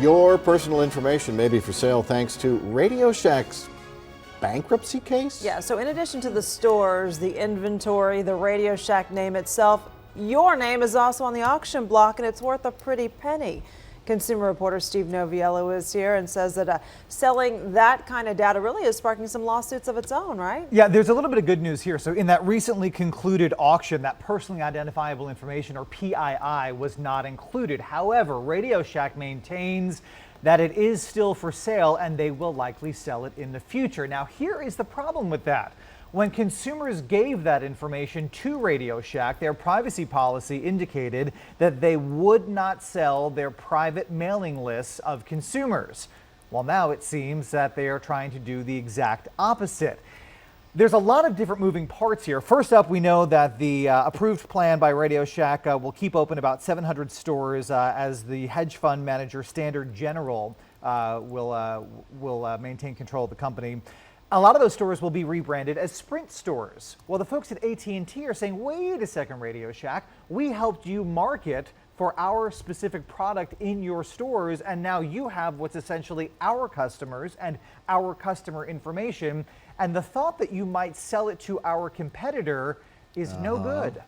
Your personal information may be for sale thanks to Radioshack's bankruptcy case? Yeah, so in addition to the stores, the inventory, the Radioshack name itself, your name is also on the auction block, and it's worth a pretty penny. Consumer reporter Steve Noviello is here and says that selling that kind of data really is sparking some lawsuits of its own, right? Yeah, there's a little bit of good news here. So in that recently concluded auction, that personally identifiable information, or PII, was not included. However, Radioshack maintains that it is still for sale and they will likely sell it in the future. Now, here is the problem with that. When consumers gave that information to Radioshack, their privacy policy indicated that they would not sell their private mailing lists of consumers. Well, now it seems that they are trying to do the exact opposite. There's a lot of different moving parts here. First up, we know that the approved plan by Radioshack will keep open about 700 stores as the hedge fund manager Standard General will maintain control of the company. A lot of those stores will be rebranded as Sprint stores. Well, the folks at AT&T are saying, wait a second, Radioshack, we helped you market for our specific product in your stores, and now you have what's essentially our customers and our customer information, and the thought that you might sell it to our competitor is no good.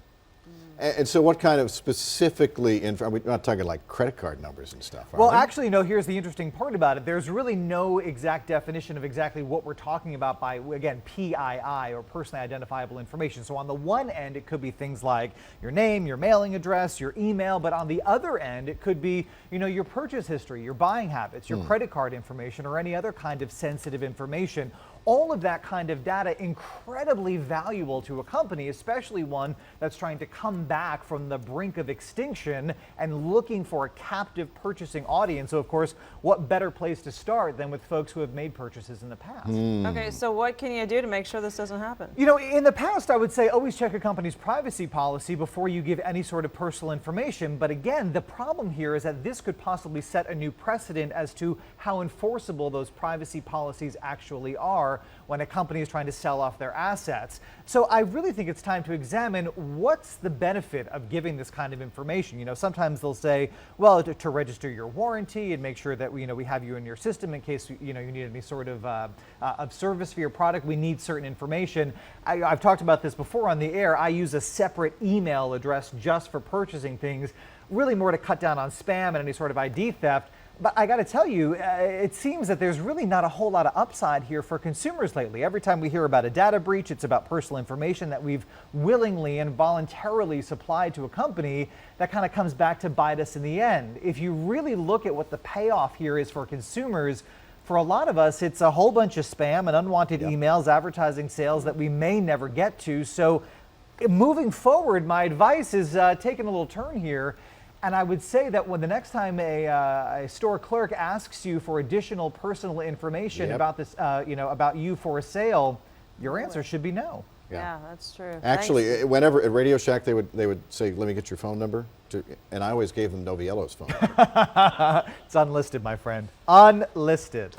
And so what kind of specifically, are we not talking like credit card numbers and stuff? Well, actually, no, here's the interesting part about it. There's really no exact definition of exactly what we're talking about by, again, PII, or personally identifiable information. So on the one end, it could be things like your name, your mailing address, your email, but on the other end, it could be, your purchase history, your buying habits, your credit card information, or any other kind of sensitive information. All of that kind of data incredibly valuable to a company, especially one that's trying to come back from the brink of extinction and looking for a captive purchasing audience. So, of course, what better place to start than with folks who have made purchases in the past? Okay, so what can you do to make sure this doesn't happen? In the past, I would say always check a company's privacy policy before you give any sort of personal information. But again, the problem here is that this could possibly set a new precedent as to how enforceable those privacy policies actually are when a company is trying to sell off their assets. So I really think it's time to examine what's the benefit of giving this kind of information. Sometimes they'll say, well, to register your warranty and make sure that we have you in your system in case you need any sort of service for your product. We need certain information. I've talked about this before on the air. I use a separate email address just for purchasing things, really more to cut down on spam and any sort of ID theft. But I got to tell you, it seems that there's really not a whole lot of upside here for consumers lately. Every time we hear about a data breach, it's about personal information that we've willingly and voluntarily supplied to a company that kind of comes back to bite us in the end. If you really look at what the payoff here is for consumers, for a lot of us, it's a whole bunch of spam and unwanted emails advertising sales that we may never get to. So moving forward, my advice is taking a little turn here. And I would say that when the next time a store clerk asks you for additional personal information about this, about you for a sale, your answer should be no. Yeah, that's true. Actually, whenever at Radio Shack they would say, "Let me get your phone number," and I always gave them Noviello's phone number. It's unlisted, my friend. Unlisted.